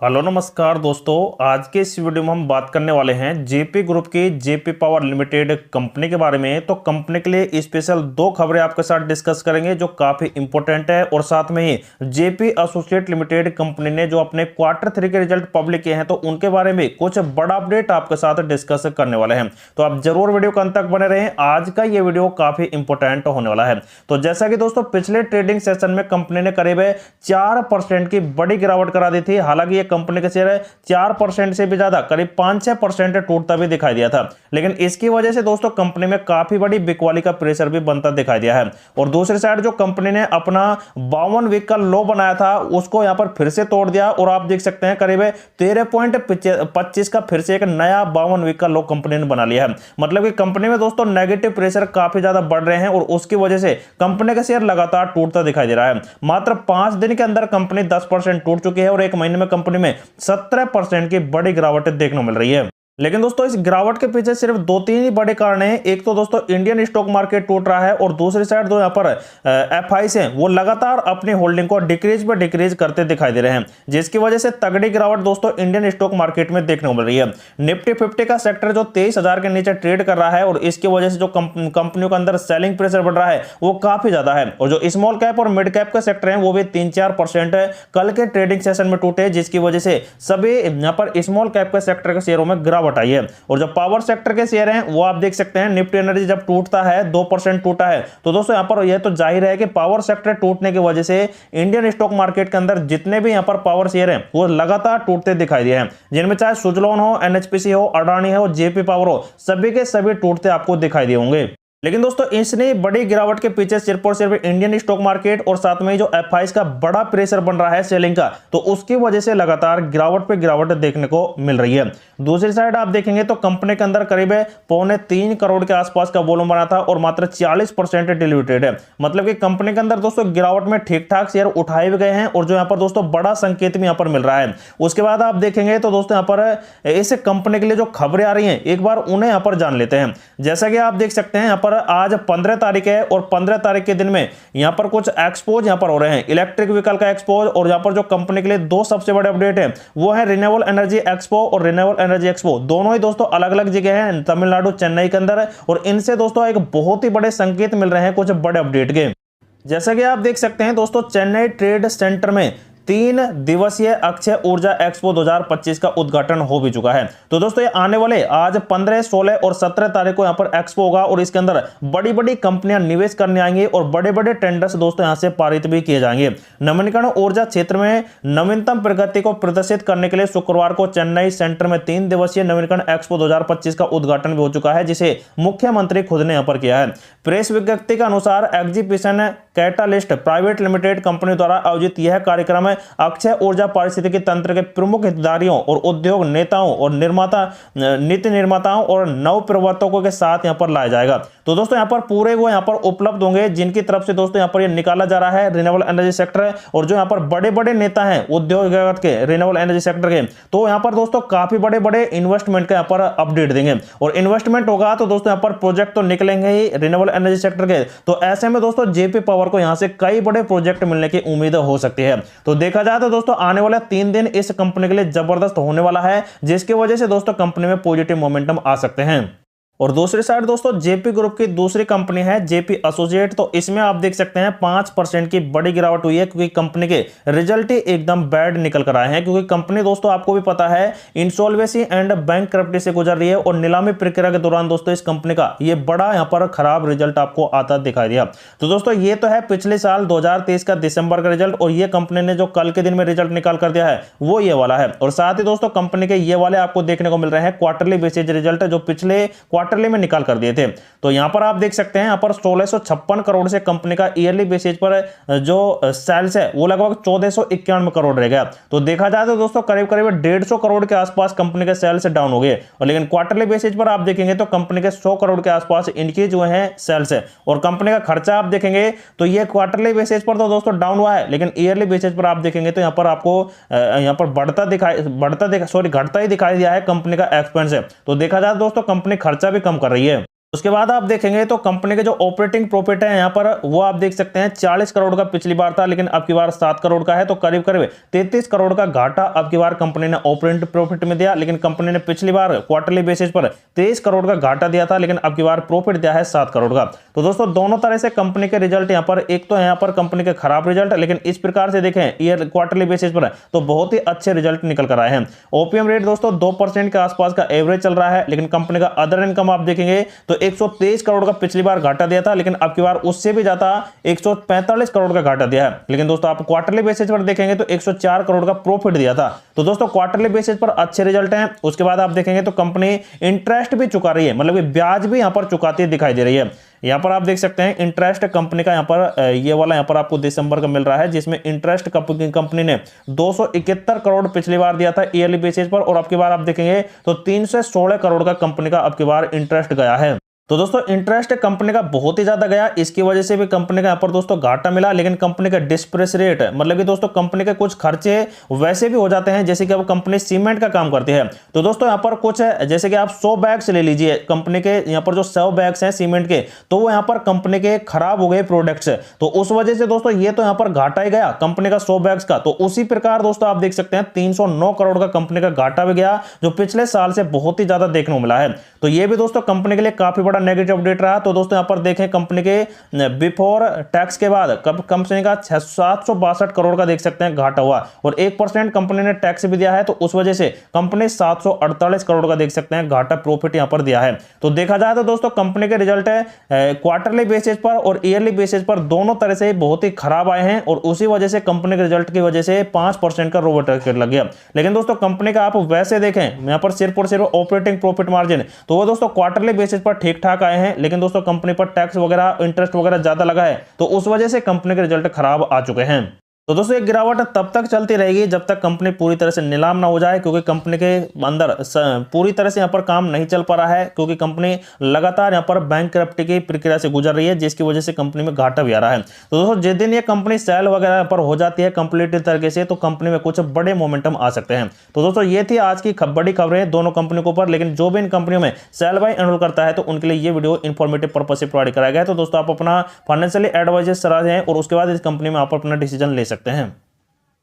Hello नमस्कार दोस्तों। आज के इस वीडियो में हम बात करने वाले हैं जेपी ग्रुप की जेपी पावर लिमिटेड कंपनी के बारे में। तो कंपनी के लिए स्पेशल दो खबरें आपके साथ डिस्कस करेंगे जो काफी इंपॉर्टेंट है, और साथ में ही जेपी एसोसिएट लिमिटेड कंपनी ने जो अपने Q3 के रिजल्ट पब्लिक किए हैं तो उनके बारे में कुछ बड़ा अपडेट आपके साथ डिस्कस करने वाले हैं। तो आप जरूर वीडियो के अंत तक बने रहें, आज का ये वीडियो काफी इंपॉर्टेंट होने वाला है। तो जैसा कि दोस्तों पिछले ट्रेडिंग सेशन में कंपनी ने करीब 4% की बड़ी गिरावट करा दी थी। हालांकि कंपनी का शेयर 4% से भी ज्यादा करीब 5-6% टूटता भी दिखाई दिया था, लेकिन इसकी वजह से दोस्तों कंपनी में काफी बड़ी बिकवाली का प्रेशर भी बनता दिखाई दिया है। और दूसरी साइड जो कंपनी ने अपना 52 वीक का लो बनाया था उसको यहां पर फिर से तोड़ दिया, और आप देख सकते हैं करीब 13.25 का फिर से एक नया 52 वीक का लो कंपनी ने बना लिया है। मतलब कि कंपनी में दोस्तों नेगेटिव प्रेशर काफी ज्यादा बढ़ रहे हैं, और उसकी वजह से कंपनी का शेयर लगातार टूटता दिखाई दे रहा है। मात्र 5 दिन के अंदर कंपनी 10% टूट चुकी है, और एक महीने में कंपनी में 17% की बड़ी गिरावट देखने को मिल रही है। लेकिन दोस्तों इस गिरावट के पीछे सिर्फ 2-3 ही बड़े कारण हैं। एक तो दोस्तों इंडियन स्टॉक मार्केट टूट रहा है, और दूसरी साइड जो यहाँ पर एफआईस हैं वो लगातार अपनी होल्डिंग को डिक्रीज करते दिखाई दे रहे हैं, जिसकी वजह से तगड़ी गिरावट दोस्तों इंडियन स्टॉक मार्केट में देखने को मिल रही है। निफ्टी 50 का सेक्टर जो 23,000 के नीचे ट्रेड कर रहा है, और इसकी वजह से जो कंपनियों के अंदर सेलिंग प्रेशर बढ़ रहा है वो काफी ज्यादा है। और जो स्मॉल कैप और मिड कैप का सेक्टर है वो भी 3-4% कल के ट्रेडिंग सेशन में टूटे, जिसकी वजह से सभी यहाँ पर स्मॉल कैप के सेक्टर के शेयरों में गिरावट आई है। और जो पावर सेक्टर के शेयर हैं वो आप देख सकते हैं, निफ्टी एनर्जी जब टूटता है 2% टूटा है, तो दोस्तों यहां पर यह तो जाहिर है कि पावर सेक्टर टूटने की वजह से इंडियन स्टॉक मार्केट के अंदर जितने भी यहां पर पावर शेयर हैं वो लगातार टूटते दिखाई दिए हैं, जिनमें चाहे सुजलॉन हो, एनएचपीसी हो, अडानी हो, जेपी पावर हो, सभी के सभी टूटते आपको दिखाई दिए होंगे। लेकिन दोस्तों इसने बड़ी गिरावट के पीछे सिर्फ और सिर्फ इंडियन स्टॉक मार्केट और साथ में जो एफआईस का बड़ा प्रेशर बन रहा है सेलिंग का, तो उसकी वजह से लगातार गिरावट पे गिरावट देखने को मिल रही है। दूसरी साइड आप देखेंगे तो कंपनी के अंदर करीब 2.25 करोड़ के आसपास का वॉल्यूम बना था, और मात्र 40% डिल्यूटेड है। मतलब कि कंपनी के अंदर दोस्तों गिरावट में ठीक ठाक शेयर उठाए भी गए हैं, और जो यहाँ पर दोस्तों बड़ा संकेत भी यहाँ पर मिल रहा है। उसके बाद आप देखेंगे तो दोस्तों यहाँ पर इस कंपनी के लिए जो खबरें आ रही हैं एक बार उन्हें यहाँ पर जान लेते हैं। जैसा कि आप देख सकते हैं यहाँ पर आज 15 तारीख है, और 15 तारीख के दिन में यहां पर कुछ एक्सपोज यहां पर हो रहे हैं, इलेक्ट्रिक व्हीकल का एक्सपोज, और यहां पर जो कंपनी के लिए दो सबसे बड़े अपडेट है वो है रिन्यूएबल एनर्जी एक्सपो और रिन्यूएबल एनर्जी एक्सपो। दोनों ही दोस्तों अलग अलग जगह हैं, तमिलनाडु चेन्नई के अंदर है, और इनसे दोस्तों एक बहुत ही बड़े संकेत मिल रहे हैं कुछ बड़े अपडेट के। जैसा कि आप देख सकते हैं दोस्तों चेन्नई ट्रेड सेंटर में 3 दिवसीय अक्षय ऊर्जा एक्सपो 2025 का उद्घाटन हो भी चुका है। तो दोस्तों ये आने वाले आज 15, 16 और 17 तारीख को यहाँ पर एक्सपो होगा, और इसके अंदर बड़ी बड़ी कंपनियां निवेश करने आएंगी, और बड़े बड़े टेंडर्स दोस्तों यहाँ से पारित भी किए जाएंगे। नवीनीकरण ऊर्जा क्षेत्र में नवीनतम प्रगति को प्रदर्शित करने के लिए शुक्रवार को चेन्नई सेंटर में 3 दिवसीय नवीनीकरण एक्सपो 2025 का उद्घाटन भी हो चुका है, जिसे मुख्यमंत्री खुद ने यहाँ पर किया है। प्रेस विज्ञप्ति के अनुसार exhibition catalyst private limited company द्वारा आयोजित यह कार्यक्रम अक्षय ऊर्जा पारिस्थितिकी तंत्र के प्रमुख हितधारियों और उद्योग नेताओं और नीति निर्माताओं और नव प्रवर्तकों के साथ यहां पर लाया जाएगा। तो दोस्तों यहां पर पूरे वो यहां पर उपलब्ध होंगे जिनकी तरफ से दोस्तों यहां पर ये निकाला जा रहा है रिन्यूएबल एनर्जी सेक्टर है, और जो यहां पर बड़े बड़े नेता हैं उद्योग जगत के रिन्यूएबल एनर्जी सेक्टर के, तो यहां पर दोस्तों काफी बड़े बड़े इन्वेस्टमेंट का यहां पर अपडेट देंगे। और इन्वेस्टमेंट होगा तो दोस्तों यहां पर प्रोजेक्ट तो निकलेंगे ही रिन्यूएबल एनर्जी सेक्टर के, तो ऐसे में दोस्तों जेपी पावर को यहां से कई बड़े प्रोजेक्ट मिलने की उम्मीद हो सकती है। तो देखा जाए तो दोस्तों आने वाले 3 दिन इस कंपनी के लिए जबरदस्त होने वाला है, जिसकी वजह से दोस्तों कंपनी में पॉजिटिव मोमेंटम आ सकते हैं। और दूसरी साइड दोस्तों जेपी ग्रुप की दूसरी कंपनी है जेपी एसोसिएट। तो इसमें आप देख सकते हैं 5% की बड़ी गिरावट हुई है, क्योंकि कंपनी के रिजल्ट ही एकदम बैड निकल कर आए हैं। क्योंकि कंपनी दोस्तों आपको भी पता है इंसॉल्वेंसी एंड बैंकक्रप्सी से गुजर रही है, और नीलामी प्रक्रिया के दौरान दोस्तों इस कंपनी का ये बड़ा यहां पर खराब रिजल्ट आपको आता दिखाई दिया। तो दोस्तों ये तो है पिछले साल 2023 का दिसंबर का रिजल्ट, और ये कंपनी ने जो कल के दिन में रिजल्ट निकाल कर दिया है वो ये वाला है। और साथ ही दोस्तों कंपनी के ये वाले आपको देखने को मिल रहे हैं क्वार्टरली बेसिस रिजल्ट, जो पिछले क्वार्टरली में निकाल कर दिए थे। तो यहां पर आप देख सकते हैं यहां पर 1656 करोड़ से कंपनी का ईयरली बेसिस पर जो सेल्स है वो लगभग 1491 करोड़ रह गया। तो देखा जाए तो दोस्तों करीब करीब 150 करोड़ के आसपास कंपनी के सेल्स डाउन हो गए, और लेकिन क्वार्टरली बेसिस पर आप देखेंगे तो कंपनी के 100 करोड़ के आसपास इनकी जो है सेल्स है। और कंपनी का खर्चा आप देखेंगे तो ये क्वार्टरली बेसिस पर तो दोस्तों डाउन हुआ है, लेकिन ईयरली बेसिस पर आप देखेंगे तो यहां पर आपको यहां पर घटता ही दिखाई दिया है कंपनी का एक्सपेंस है। तो देखा जाए दोस्तों कंपनी खर्चा भी कम कर रही है। उसके बाद आप देखेंगे तो कंपनी के जो ऑपरेटिंग प्रॉफिट है यहाँ पर वो आप देख सकते हैं 40 करोड़ का पिछली बार था, लेकिन अब की बार 7 करोड़ का है, तो करीब करीब 33 करोड़ का घाटा अब की बार कंपनी ने ऑपरेटिंग प्रॉफिट में दिया। लेकिन कंपनी ने पिछली बार क्वार्टरली बेसिस पर 23 करोड़ का घाटा दिया था, लेकिन अब की बार प्रॉफिट दिया है 7 करोड़ का। तो दोस्तों दोनों तरह से कंपनी के रिजल्ट यहाँ पर, एक तो है यहाँ पर कंपनी के खराब रिजल्ट, लेकिन इस प्रकार से देखें ईयर क्वार्टरली बेसिस पर तो बहुत ही अच्छे रिजल्ट निकल कर आए हैं। ओपीएम रेट दोस्तों 2% के आसपास का एवरेज चल रहा है, लेकिन कंपनी का अदर इनकम आप देखेंगे तो 123 करोड़ का पिछली बार घाटा दिया था, लेकिन अब की बार उससे भी ज्यादा 145 करोड़ का घाटा दिया है। लेकिन दोस्तों आप क्वार्टरली बेसिस पर देखेंगे तो 104 करोड़ का प्रॉफिट दिया था। तो दोस्तों क्वार्टरली बेसिस पर अच्छे रिजल्ट हैं। उसके बाद आप देखेंगे तो कंपनी इंटरेस्ट भी चुका रही है, मतलब कि ब्याज भी यहां पर चुकाती दिखाई दे रही है। यहां पर आप देख सकते हैं इंटरेस्ट कंपनी का, यहां पर ये वाला यहां पर आपको दिसंबर का मिल रहा है, जिसमें इंटरेस्ट कंपनी ने 271 करोड़ पिछली बार दिया था ईयरली बेसिस पर, और अब की बार आप देखेंगे तो 316 करोड़ का कंपनी का अब की बार इंटरेस्ट गया है। तो दोस्तों इंटरेस्ट कंपनी का बहुत ही ज्यादा गया, इसकी वजह से भी कंपनी का यहाँ पर दोस्तों घाटा मिला। लेकिन कंपनी का डिस्प्रेस रेट, मतलब कि दोस्तों कंपनी के कुछ खर्चे वैसे भी हो जाते हैं, जैसे कि अब कंपनी सीमेंट का काम करती है। तो दोस्तों यहाँ पर कुछ है, जैसे कि आप 100 बैग्स ले लीजिए, कंपनी के यहाँ पर जो 100 बैग्स हैं सीमेंट के, तो वो यहाँ पर कंपनी के खराब हो गए प्रोडक्ट्स, तो उस वजह से दोस्तों ये तो यहाँ पर घाटा ही गया कंपनी का 100 बैग्स का। तो उसी प्रकार दोस्तों आप देख सकते हैं 309 करोड़ का कंपनी का घाटा भी गया, जो पिछले साल से बहुत ही ज्यादा देखने को मिला है। तो ये भी दोस्तों कंपनी के लिए काफी बड़ा नेगेटिव अपडेट रहा। तो दोस्तों यहां पर देखें कंपनी के बिफोर टैक्स के बाद कंपनी का 762 करोड़ का देख सकते हैं घाटा हुआ, और 1% कंपनी ने टैक्स भी दिया है, तो उस वजह से कंपनी 748 करोड़ का देख सकते हैं घाटा प्रॉफिट यहां पर दिया है। तो देखा जाए तो दोस्तों कंपनी के रिजल्ट है क्वार्टरली बेसिस पर और ईयरली बेसिस पर दोनों तरह से बहुत ही खराब आए हैं, और उसी वजह से कंपनी के रिजल्ट की वजह से 5% का रोबो टैक्स लग गया। लेकिन दोस्तों कंपनी का आप वैसे देखें यहां पर सिर्फ और सिर्फ ऑपरेटिंग प्रॉफिट मार्जिन, तो वो दोस्तों क्वार्टरली बेसिस पर ठीक ठाक आए हैं, लेकिन दोस्तों कंपनी पर टैक्स वगैरह इंटरेस्ट वगैरह ज्यादा लगा है, तो उस वजह से कंपनी के रिजल्ट खराब आ चुके हैं। तो दोस्तों एक गिरावट तब तक चलती रहेगी जब तक कंपनी पूरी तरह से नीलाम ना हो जाए, क्योंकि कंपनी के अंदर पूरी तरह से यहाँ पर काम नहीं चल पा रहा है, क्योंकि कंपनी लगातार यहाँ पर बैंकरप्टी की प्रक्रिया से गुजर रही है, जिसकी वजह से कंपनी में घाटा भी आ रहा है। तो दोस्तों जिस दिन ये कंपनी सेल वगैरह पर हो जाती है कंप्लीट तरीके से, तो कंपनी में कुछ बड़े मोमेंटम आ सकते हैं। तो दोस्तों ये थी आज की बड़ी खबरें दोनों कंपनियों के ऊपर, लेकिन जो भी इन कंपनियों में सेल बाय एनरोल करता है तो उनके लिए ये वीडियो इन्फॉर्मेटिव पर्पज से प्रोवाइड कराया गया है। तो दोस्तों आप अपना फाइनेंशियली एडवाइजर सलाह दें और उसके बाद इस कंपनी में आप अपना डिसीजन ले सकते हैं।